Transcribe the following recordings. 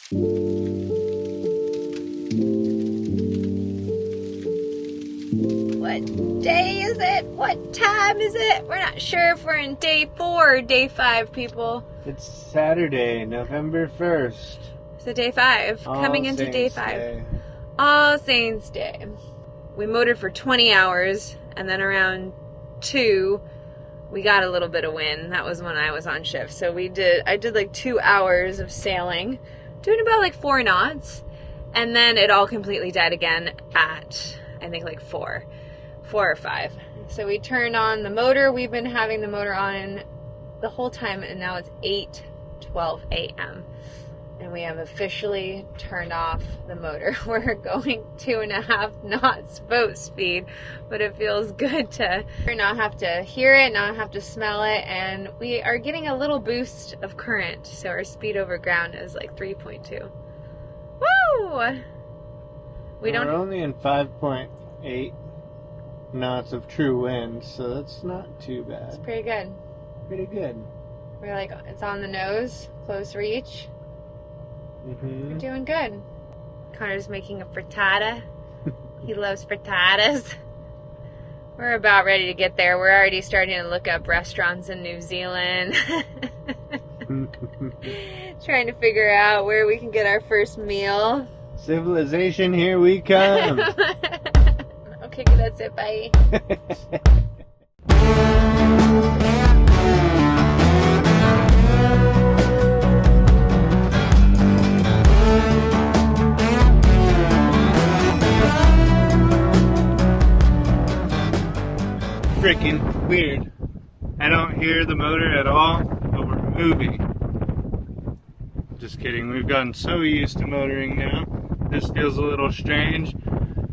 What day is it? What time is it? We're not sure if we're in day 4 or day 5, people. It's Saturday, November 1st. So day 5, coming into day 5. Day. All Saints Day. We motored for 20 hours, and then around 2, we got a little bit of wind. That was when I was on shift. So I did like 2 hours of sailing, doing about like 4 knots, and then it all completely died again at, I think, like 4 or 5. So we turned on the motor. We've been having the motor on the whole time, and now it's 8:12 a.m. and we have officially turned off the motor. We're going 2.5 knots boat speed, but it feels good to not have to hear it, not have to smell it, and we are getting a little boost of current, so our speed over ground is like 3.2. Woo! We're only in 5.8 knots of true wind, so that's not too bad. It's pretty good. Pretty good. We're like, it's on the nose, close reach. Mm-hmm. We're doing good. Connor's making a frittata. He loves frittatas. We're about ready to get there. We're already starting to look up restaurants in New Zealand. Trying to figure out where we can get our first meal. Civilization, here we come. Okay, that's it. Bye. Freaking weird. I don't hear the motor at all, but we're moving. Just kidding. We've gotten so used to motoring now. This feels a little strange,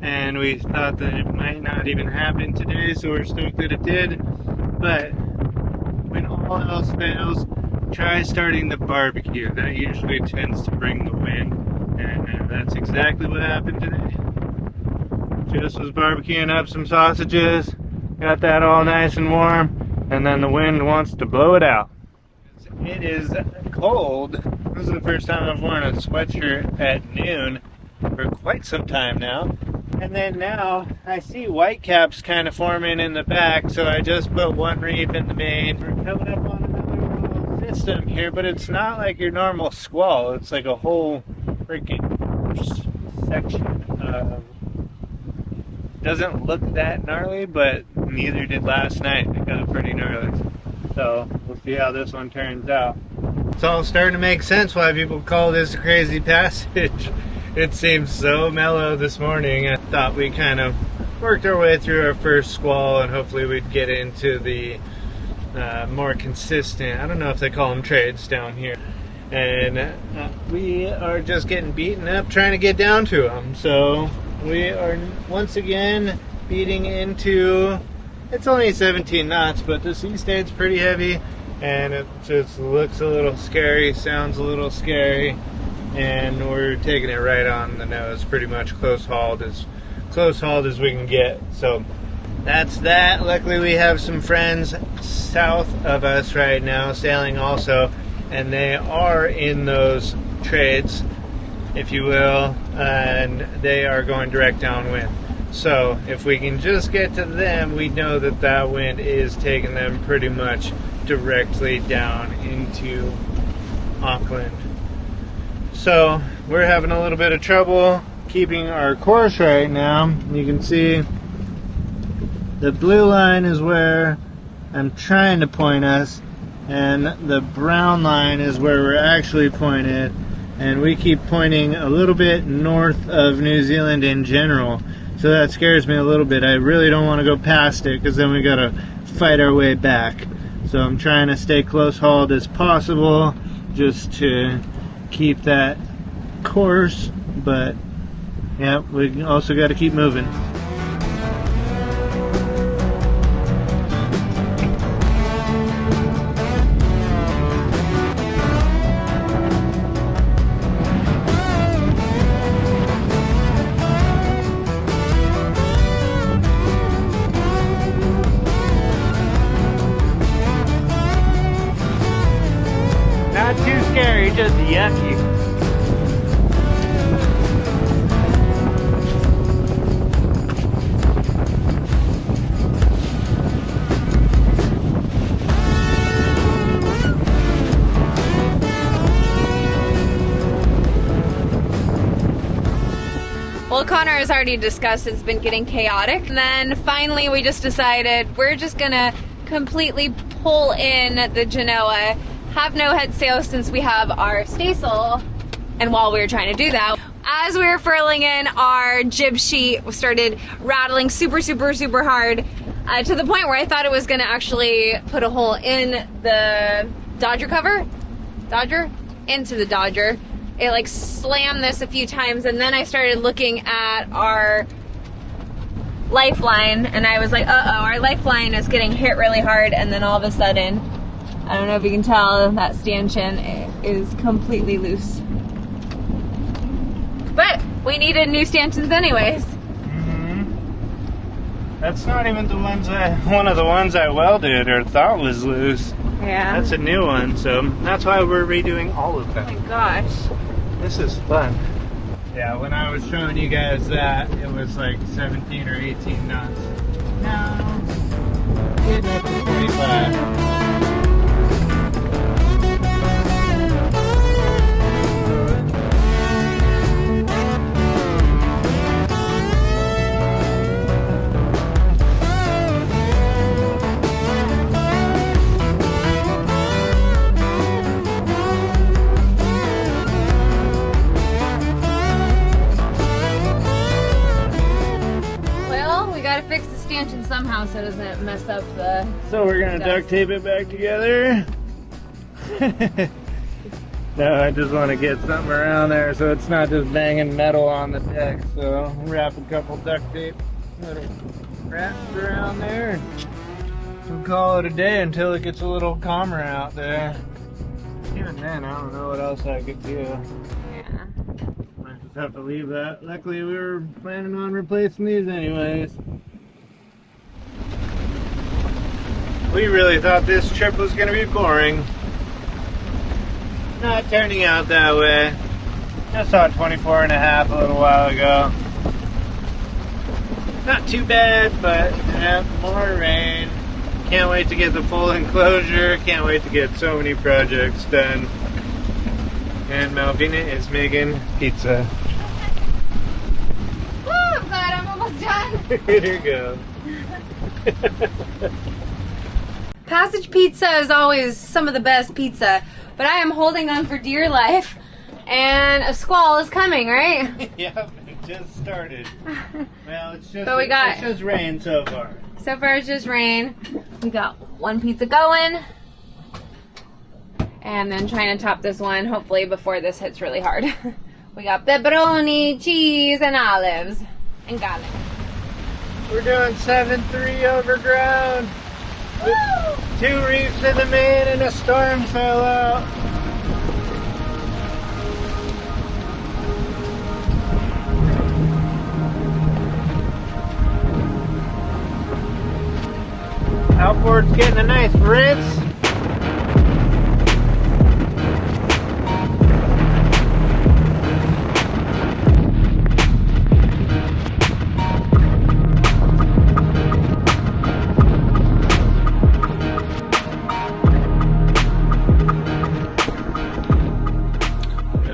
and we thought that it might not even happen today, so we're stoked that it did. But when all else fails, try starting the barbecue. That usually tends to bring the wind, and that's exactly what happened today. Just was barbecuing up some sausages, got that all nice and warm, and then the wind wants to blow it out. It is cold. This is the first time I've worn a sweatshirt at noon for quite some time now. And then now I see whitecaps kind of forming in the back, so I just put one reef in the main. We're coming up on another little system here, but it's not like your normal squall. It's like a whole freaking section of... Doesn't look that gnarly, but neither did last night. It got pretty gnarly. So we'll see how this one turns out. It's all starting to make sense why people call this a crazy passage. It seems so mellow this morning. I thought we kind of worked our way through our first squall, and hopefully we'd get into the more consistent, I don't know if they call them trades down here. And we are just getting beaten up trying to get down to them. So we are once again beating into, it's only 17 knots, but the sea state's pretty heavy, and it just looks a little scary, sounds a little scary, and we're taking it right on the nose, pretty much close hauled as we can get. So that's that. Luckily we have some friends south of us right now sailing also, and they are in those trades, if you will, and they are going direct downwind. So if we can just get to them, we know that that wind is taking them pretty much directly down into Auckland. So we're having a little bit of trouble keeping our course right now. You can see the blue line is where I'm trying to point us, and the brown line is where we're actually pointed, and we keep pointing a little bit north of New Zealand in general, so that scares me a little bit. I really don't want to go past it, because then we gotta fight our way back. So I'm trying to stay close hauled as possible just to keep that course, but yeah, we also got to keep moving. Not too scary, just yucky. Well, Connor has already discussed it's been getting chaotic. And then finally we just decided we're just gonna completely pull in the Genoa, have no head sail since we have our staysail. And while we were trying to do that, as we were furling in, our jib sheet started rattling super, super, super hard to the point where I thought it was gonna actually put a hole in the Dodger cover. Into the Dodger. It like slammed this a few times, and then I started looking at our lifeline and I was like, uh-oh, our lifeline is getting hit really hard, and then all of a sudden, I don't know if you can tell, that stanchion is completely loose. But we needed new stanchions anyways. That's not even the ones one of the ones I welded or thought was loose. Yeah. That's a new one, so that's why we're redoing all of them. Oh my gosh. This is fun. Yeah, when I was showing you guys that, it was like 17 or 18 knots. Now, getting up to 25. Fix the stanchion somehow so it doesn't mess up the... So we're gonna duct tape it back together. No, I just want to get something around there so it's not just banging metal on the deck. So wrap a couple duct tape little wraps around there. We'll call it a day until it gets a little calmer out there. Even then, I don't know what else I could do. Yeah. Might just have to leave that. Luckily, we were planning on replacing these anyways. We really thought this trip was going to be boring. Not turning out that way. Just saw 24 and a half a little while ago. Not too bad, but more rain. Can't wait to get the full enclosure. Can't wait to get so many projects done. And Malvina is making pizza. Woo, I'm glad I'm almost done. Here you go. Passage pizza is always some of the best pizza, but I am holding on for dear life, and a squall is coming, right? Yep, it just started. Well, it's just, it's just rain so far. So far it's just rain. We got one pizza going, and then trying to top this one, hopefully before this hits really hard. We got pepperoni, cheese, and olives, and garlic. We're doing 7-3 overground. Woo! 2 reefs in the main and a storm sail out. Outboard's getting a nice rinse.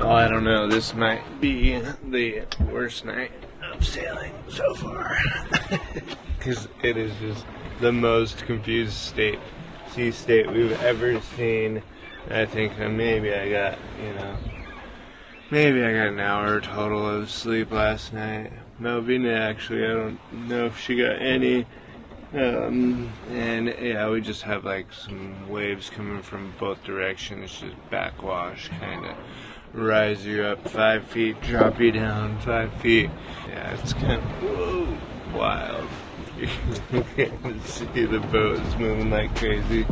I don't know, this might be the worst night of sailing so far. Because it is just the most confused sea state we've ever seen. I think maybe I got an hour total of sleep last night. Melvina actually, I don't know if she got any. And yeah, we just have like some waves coming from both directions, just backwash, kind of rise you up 5 feet, drop you down 5 feet. Yeah, it's kind of wild. You can see the boat is moving like crazy.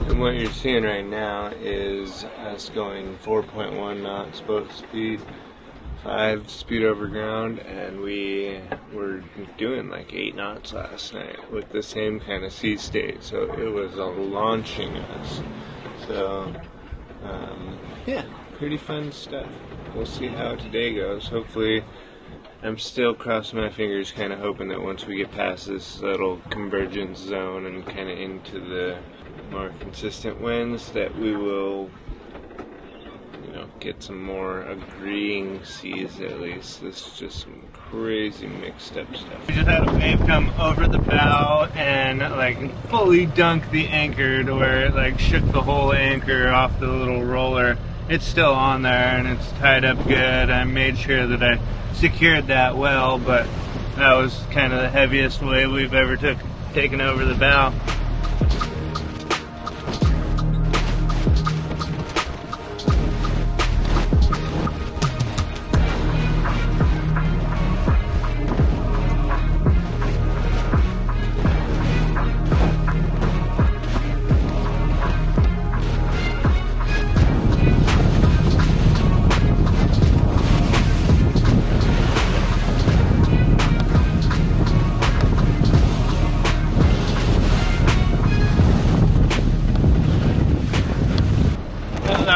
And what you're seeing right now is us going 4.1 knots boat speed, 5 speed over ground, and we were doing like 8 knots last night with the same kind of sea state, so it was launching us. So yeah, pretty fun stuff. We'll see how today goes. Hopefully I'm still crossing my fingers, kind of hoping that once we get past this little convergence zone and kind of into the more consistent winds, that we will, get some more agreeing seas at least. This is just some crazy mixed up stuff. We just had a wave come over the bow and fully dunk the anchor to where it shook the whole anchor off the little roller. It's still on there and it's tied up good. I made sure that I secured that well, but that was kind of the heaviest wave we've ever taken over the bow.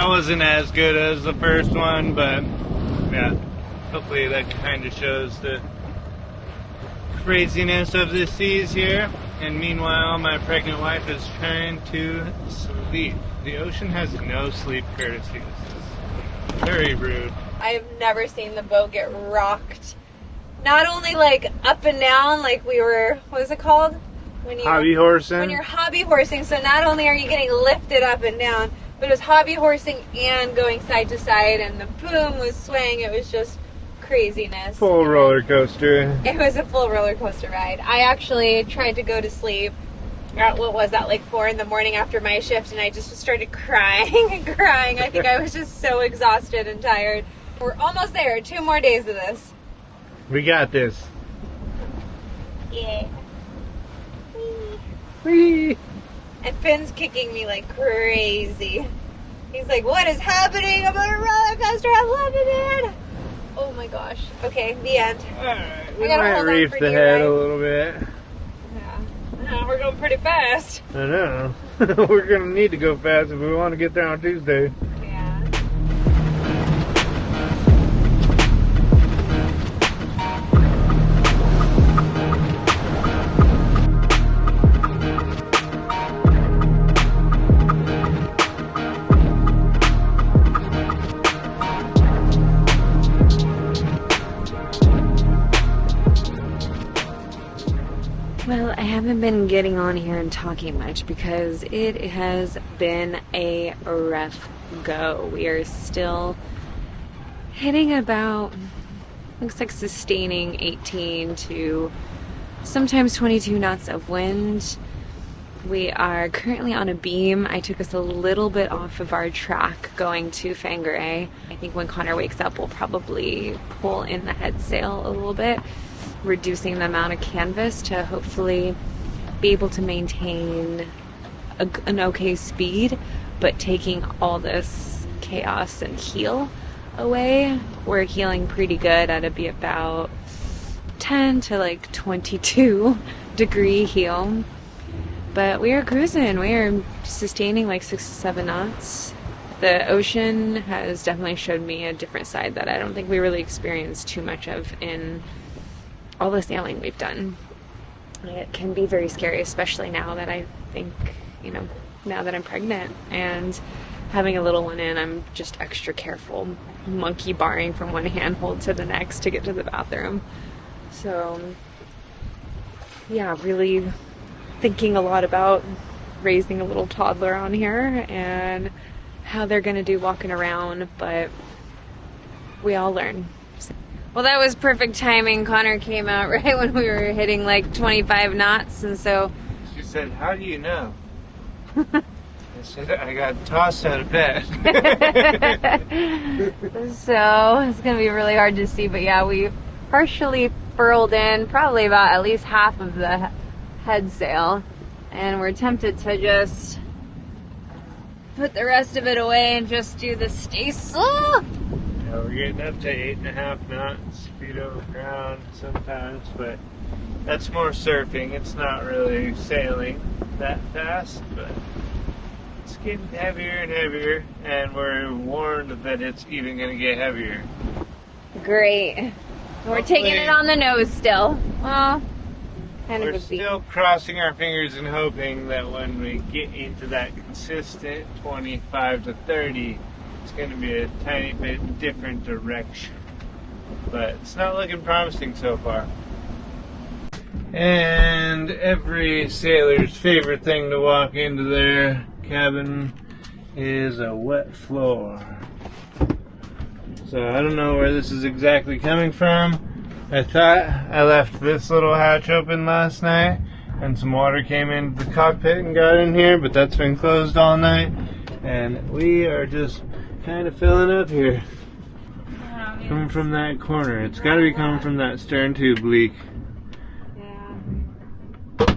Wasn't as good as the first one, but yeah, hopefully that kind of shows the craziness of the seas here. And meanwhile, my pregnant wife is trying to sleep. The ocean has no sleep courtesy. This is very rude. I've never seen the boat get rocked. Not only up and down, we were, what is it called? When hobby horsing. When you're hobby horsing, so not only are you getting lifted up and down, but it was hobby horsing and going side to side, and the boom was swaying. It was just craziness. Full roller coaster. It was a full roller coaster ride. I actually tried to go to sleep at, 4 in the morning after my shift, and I just started crying and crying. I think I was just so exhausted and tired. We're almost there. 2 more days of this. We got this. Yeah. Whee! And Finn's kicking me like crazy. He's like, what is happening? I'm on a roller coaster. I'm living it. Oh my gosh. Okay, the end. Alright, we might reef the head a little bit. Yeah. We're going pretty fast. I know. We're going to need to go fast if we want to get there on Tuesday. Yeah. Well, I haven't been getting on here and talking much because it has been a rough go. We are still hitting about, looks like sustaining 18 to sometimes 22 knots of wind. We are currently on a beam. I took us a little bit off of our track going to Whangarei. I think when Connor wakes up, we'll probably pull in the head sail a little bit, reducing the amount of canvas to hopefully be able to maintain an okay speed, but taking all this chaos and heel away. We're heeling pretty good at about 10 to 22 degree heel, but we are cruising. We are sustaining 6 to 7 knots. The ocean has definitely showed me a different side that I don't think we really experienced too much of in all the sailing we've done. It can be very scary, especially now that I think, now that I'm pregnant and having a little one in, I'm just extra careful, monkey barring from one handhold to the next to get to the bathroom. So, yeah, really thinking a lot about raising a little toddler on here and how they're going to do walking around, but we all learn. Well, that was perfect timing. Connor came out right when we were hitting 25 knots, and so... She said, how do you know? I said, I got tossed out of bed. So, it's going to be really hard to see, but yeah, we partially furled in probably about at least half of the head sail, and we're tempted to just put the rest of it away and just do the stay slow. Yeah, we're getting up to 8.5 knots, feet over ground sometimes, but that's more surfing. It's not really sailing that fast, but it's getting heavier and heavier, and we're warned that it's even going to get heavier. Great. We're taking it on the nose still. Well, kind of we're a beat. still crossing our fingers and hoping that when we get into that consistent 25 to 30, it's going to be a tiny bit different direction. But it's not looking promising so far. And every sailor's favorite thing to walk into their cabin is a wet floor. So I don't know where this is exactly coming from. I thought I left this little hatch open last night and some water came into the cockpit and got in here, but that's been closed all night. And we are just kind of filling up here. Coming from that corner. It's got to be coming from that stern tube leak. Yeah.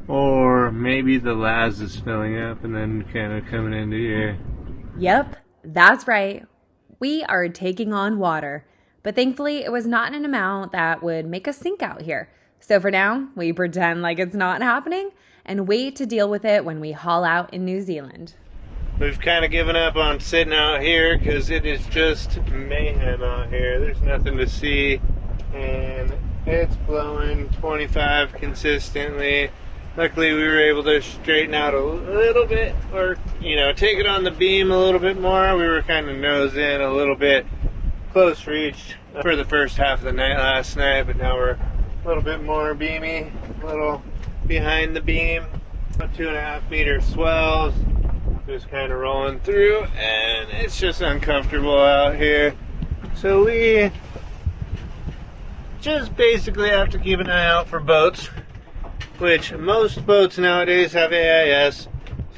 Or maybe the Laz is filling up and then kind of coming into here. Yep, that's right. We are taking on water, but thankfully it was not in an amount that would make us sink out here. So for now, we pretend like it's not happening and wait to deal with it when we haul out in New Zealand. We've kind of given up on sitting out here because it is just mayhem out here. There's nothing to see and it's blowing 25 consistently. Luckily we were able to straighten out a little bit, or take it on the beam a little bit more. We were kind of nose in a little bit close reached for the first half of the night last night, but now we're a little bit more beamy, a little behind the beam. About 2.5 meter swells, just kind of rolling through, and it's just uncomfortable out here. So we just basically have to keep an eye out for boats, which most boats nowadays have AIS,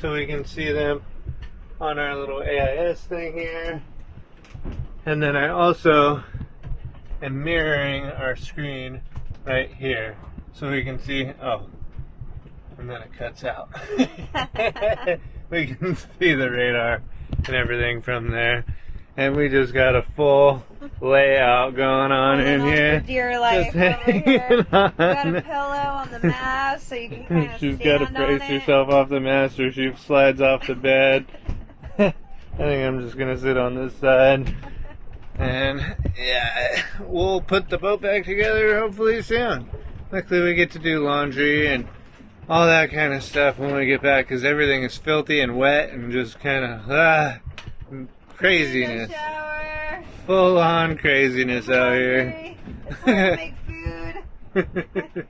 so we can see them on our little AIS thing here. And then I also am mirroring our screen right here, so we can see, oh, and then it cuts out. We can see the radar and everything from there. And we just got a full layout going on in here. Dear life just over here. on. Got a pillow on the mast so you can kind of She's stand got to brace on herself off the mast or she slides off the bed. I think I'm just going to sit on this side. And yeah, we'll put the boat back together hopefully soon. Luckily we get to do laundry and all that kind of stuff when we get back, because everything is filthy and wet and just kind of craziness. Shower. Full on craziness out here. It's hard to make food.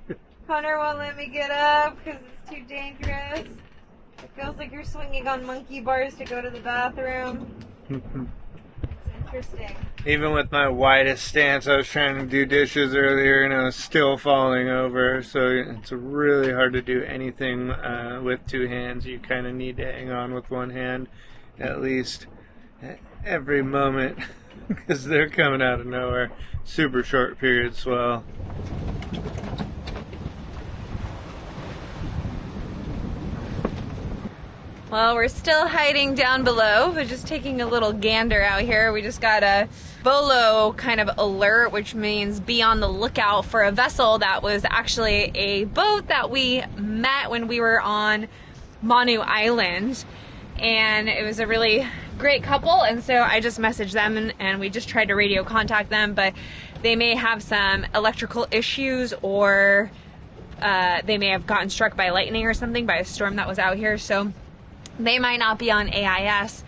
Connor won't let me get up because it's too dangerous. It feels like you're swinging on monkey bars to go to the bathroom. It's interesting. Even with my widest stance, I was trying to do dishes earlier and I was still falling over. So it's really hard to do anything with two hands. You kind of need to hang on with one hand at least every moment because they're coming out of nowhere. Super short period swell. Well, we're still hiding down below. We're just taking a little gander out here. We just got a BOLO kind of alert, which means be on the lookout for a vessel that was actually a boat that we met when we were on Manu Island. And it was a really great couple, and so I just messaged them and we just tried to radio contact them, but they may have some electrical issues or they may have gotten struck by lightning or something, by a storm that was out here, so they might not be on AIS.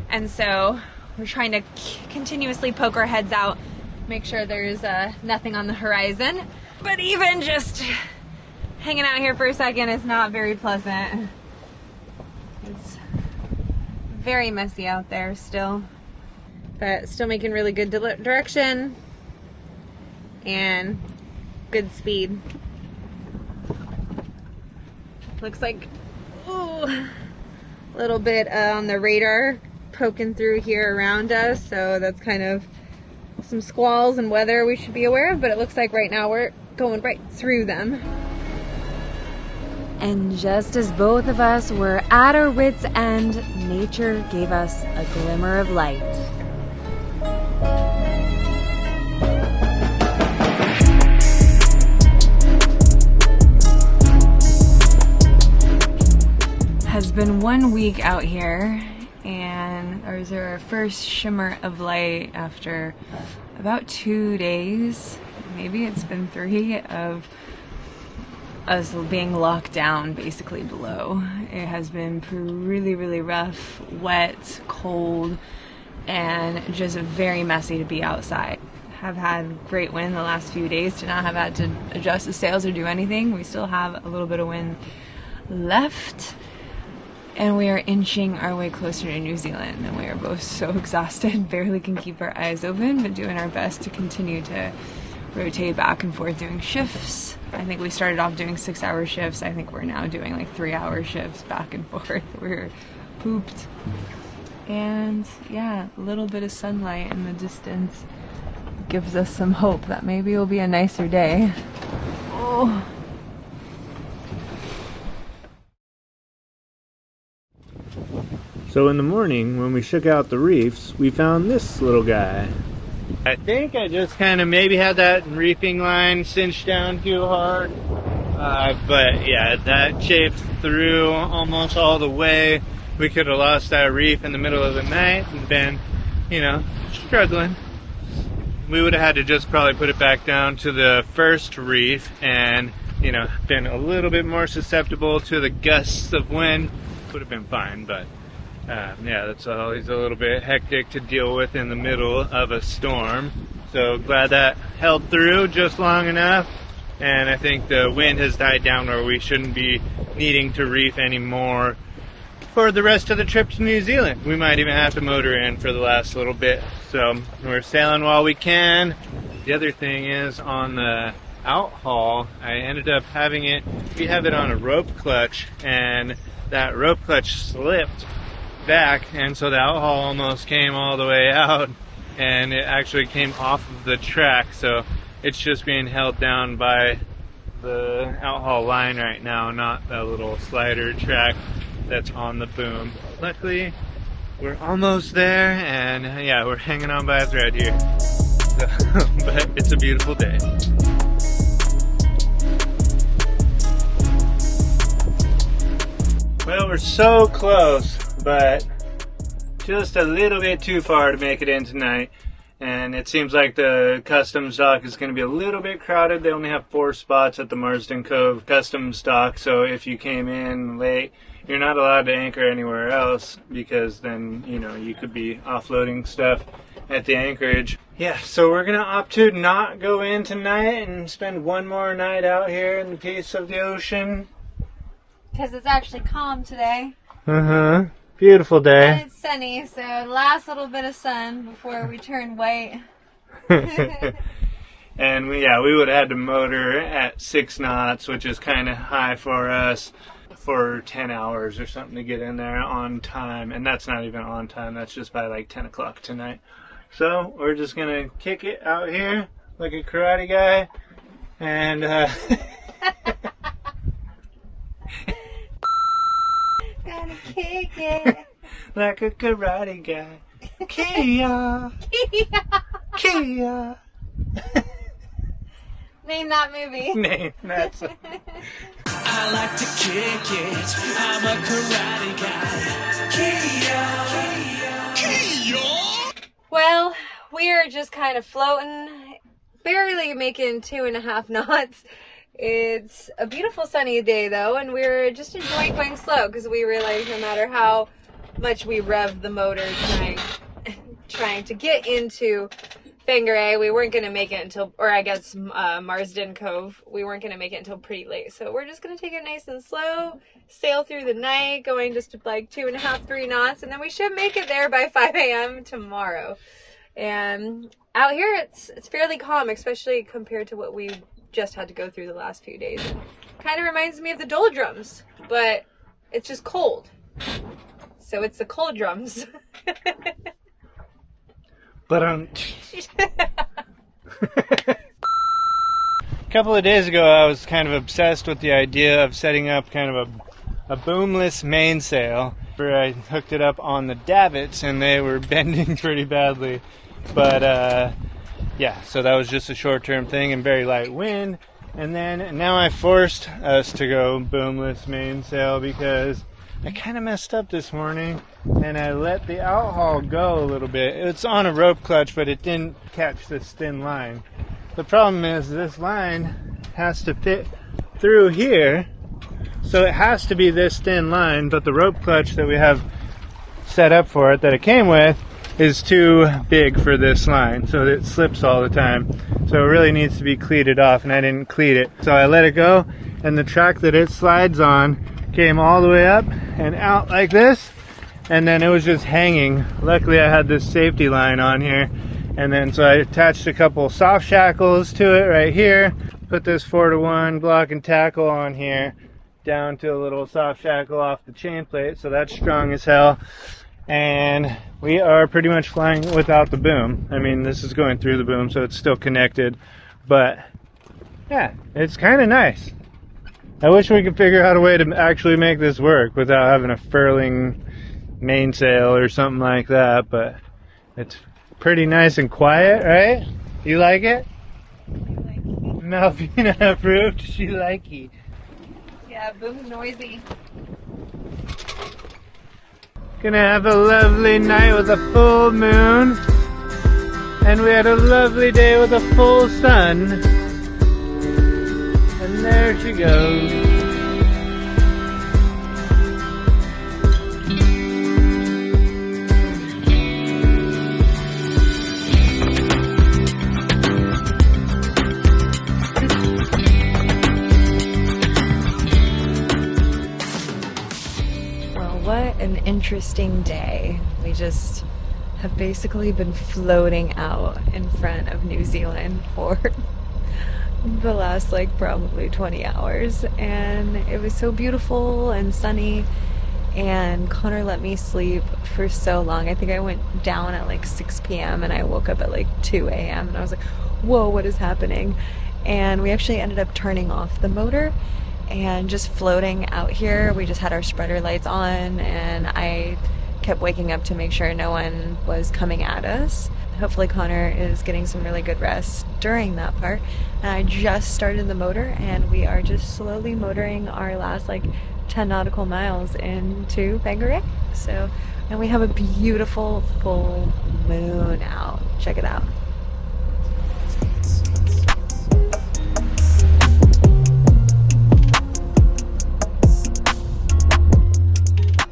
And so we're trying to continuously poke our heads out, make sure there's nothing on the horizon. But even just hanging out here for a second is not very pleasant. It's very messy out there still, but still making really good direction and good speed. Looks like a little bit on the radar poking through here around us, so that's kind of some squalls and weather we should be aware of, but it looks like right now we're going right through them. And just as both of us were at our wits' end, nature gave us a glimmer of light. Has been 1 week out here, and there's our first shimmer of light after about 2 days, maybe it's been 3, of us being locked down basically below. It has been really, really rough, wet, cold, and just very messy to be outside. Have had great wind the last few days to not have had to adjust the sails or do anything. We still have a little bit of wind left, and we are inching our way closer to New Zealand, and we are both so exhausted, barely can keep our eyes open, but doing our best to continue to rotate back and forth doing shifts. I think we started off doing 6-hour shifts. I think we're now doing like 3-hour shifts back and forth. We're pooped. And yeah, a little bit of sunlight in the distance gives us some hope that maybe it'll be a nicer day. Oh. So in the morning, when we shook out the reefs, we found this little guy. I think I just kind of maybe had that reefing line cinched down too hard. But yeah, that chafed through almost all the way. We could have lost that reef in the middle of the night and been, you know, struggling. We would have had to just probably put it back down to the first reef and, you know, been a little bit more susceptible to the gusts of wind. Would have been fine, but yeah, that's always a little bit hectic to deal with in the middle of a storm. So glad that held through just long enough, and I think the wind has died down where we shouldn't be needing to reef anymore for the rest of the trip to New Zealand. We might even have to motor in for the last little bit, so we're sailing while we can. The other thing is, on the out haul, I ended up having it, we have it on a rope clutch, and that rope clutch slipped back, and so the out haul almost came all the way out, and it actually came off of the track, so it's just being held down by the out haul line right now, not the little slider track that's on the boom. Luckily, we're almost there, and yeah, we're hanging on by a thread here. So, but it's a beautiful day. Well, we're so close, but just a little bit too far to make it in tonight. And it seems like the customs dock is going to be a little bit crowded. They only have 4 spots at the Marsden Cove customs dock, so if you came in late, you're not allowed to anchor anywhere else, because then, you know, you could be offloading stuff at the anchorage. Yeah, so we're going to opt to not go in tonight and spend one more night out here in the peace of the ocean. Because it's actually calm today. Uh-huh. Beautiful day. And it's sunny, so last little bit of sun before we turn white. And we would have had to motor at 6 knots, which is kind of high for us, for 10 hours or something to get in there on time. And that's not even on time, that's just by like 10 o'clock tonight. So we're just going to kick it out here like a karate guy. And Gotta kick it like a karate guy. Kia! Kia! Name that movie. Name that song. I like to kick it. I'm a karate guy. Kia! Well, we are just kind of floating, barely making 2.5 knots. It's a beautiful sunny day though, and we're just enjoying going slow because we realize no matter how much we rev the motor trying to get into Whangarei, we weren't going to make it until, or I guess Marsden Cove, we weren't going to make it until pretty late. So we're just going to take it nice and slow, sail through the night, going just like 2.5, 3 knots, and then we should make it there by 5 a.m. tomorrow. And out here, it's fairly calm, especially compared to what we just had to go through the last few days. Kind of reminds me of the doldrums, but it's just cold. So it's the cold drums. But a couple of days ago, I was kind of obsessed with the idea of setting up kind of a boomless mainsail. Where I hooked it up on the davits, and they were bending pretty badly. But yeah, so that was just a short-term thing and very light wind. And then now I forced us to go boomless mainsail because I kind of messed up this morning and I let the outhaul go a little bit. It's on a rope clutch, but it didn't catch this thin line. The problem is this line has to fit through here, so it has to be this thin line, but the rope clutch that we have set up for it that it came with is too big for this line, so it slips all the time. So it really needs to be cleated off, and I didn't cleat it. So I let it go, and the track that it slides on came all the way up and out like this, and then it was just hanging. Luckily I had this safety line on here, and then so I attached a couple soft shackles to it right here, put this 4-to-1 block and tackle on here down to a little soft shackle off the chain plate, so that's strong as hell. And we are pretty much flying without the boom. I mean, this is going through the boom, so it's still connected, but yeah, it's kind of nice. I wish we could figure out a way to actually make this work without having a furling mainsail or something like that, but it's pretty nice and quiet, right? You like it? Malvina approved. She like it. Yeah, boom's noisy. Gonna have a lovely night with a full moon, and we had a lovely day with a full sun. And there she goes. Well, what an interesting day. We just have basically been floating out in front of New Zealand for the last like probably 20 hours, and it was so beautiful and sunny, and Connor let me sleep for so long. I think I went down at like 6 p.m. and I woke up at like 2 a.m. and I was like, whoa, what is happening? And we actually ended up turning off the motor and just floating out here. We just had our spreader lights on, and I kept waking up to make sure no one was coming at us. Hopefully Connor is getting some really good rest during that part. And I just started the motor, and we are just slowly motoring our last like 10 nautical miles into Whangarei. So, and we have a beautiful full moon out. Check it out.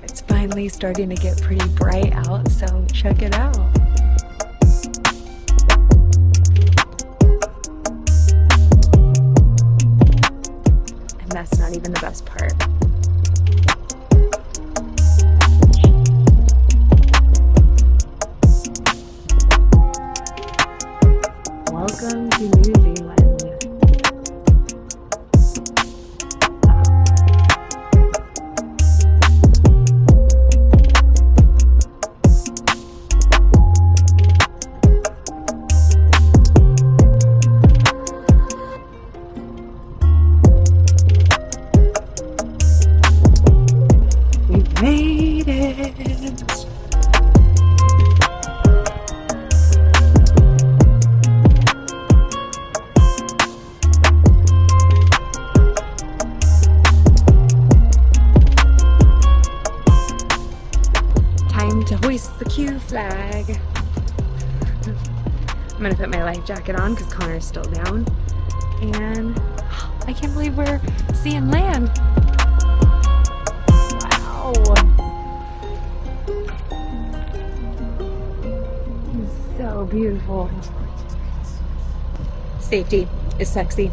It's finally starting to get pretty bright out, so check it out. That's not even the best part. Welcome to New Zealand. Made it. Time to hoist the Q flag. I'm gonna put my life jacket on because Connor's still down, and I can't believe we're seeing land. So beautiful. Safety is sexy.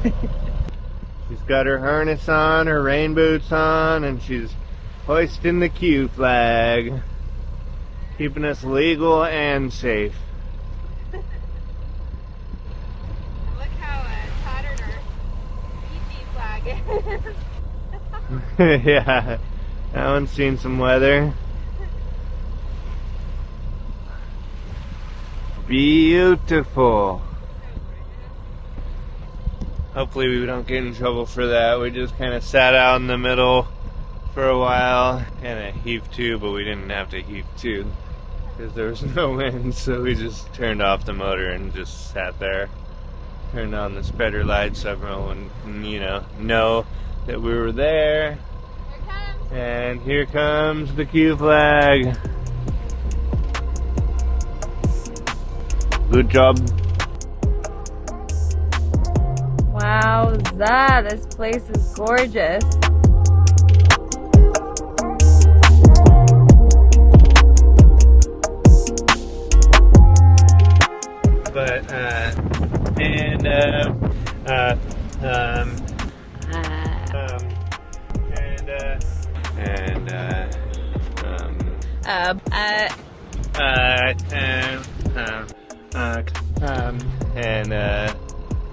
She's got her harness on, her rain boots on, and she's hoisting the Q flag, keeping us legal and safe. Look how tattered our Fiji flag is. Yeah, that one's seen some weather. Beautiful. Hopefully we don't get in trouble for that. We just kind of sat out in the middle for a while. Kind of heaved to, but we didn't have to heave to because there was no wind, so we just turned off the motor and just sat there. Turned on the spreader light so everyone would, know that we were there. And here comes the Q flag. Good job. Wowza, this place is gorgeous. But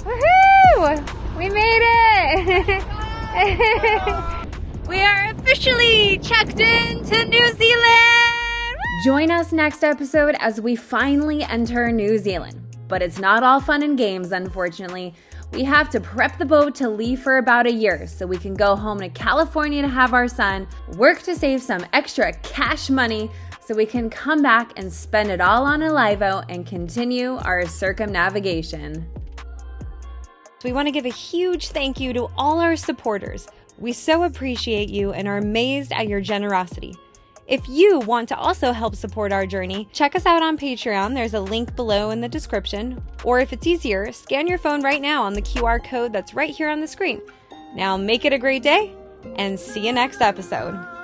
Woohoo! We made it! We are officially checked into New Zealand! Join us next episode as we finally enter New Zealand. But it's not all fun and games, unfortunately. We have to prep the boat to leave for about a year so we can go home to California to have our son, work to save some extra cash money so we can come back and spend it all on a live out and continue our circumnavigation. We want to give a huge thank you to all our supporters. We so appreciate you and are amazed at your generosity. If you want to also help support our journey, check us out on Patreon. There's a link below in the description. Or if it's easier, scan your phone right now on the QR code that's right here on the screen. Now make it a great day and see you next episode.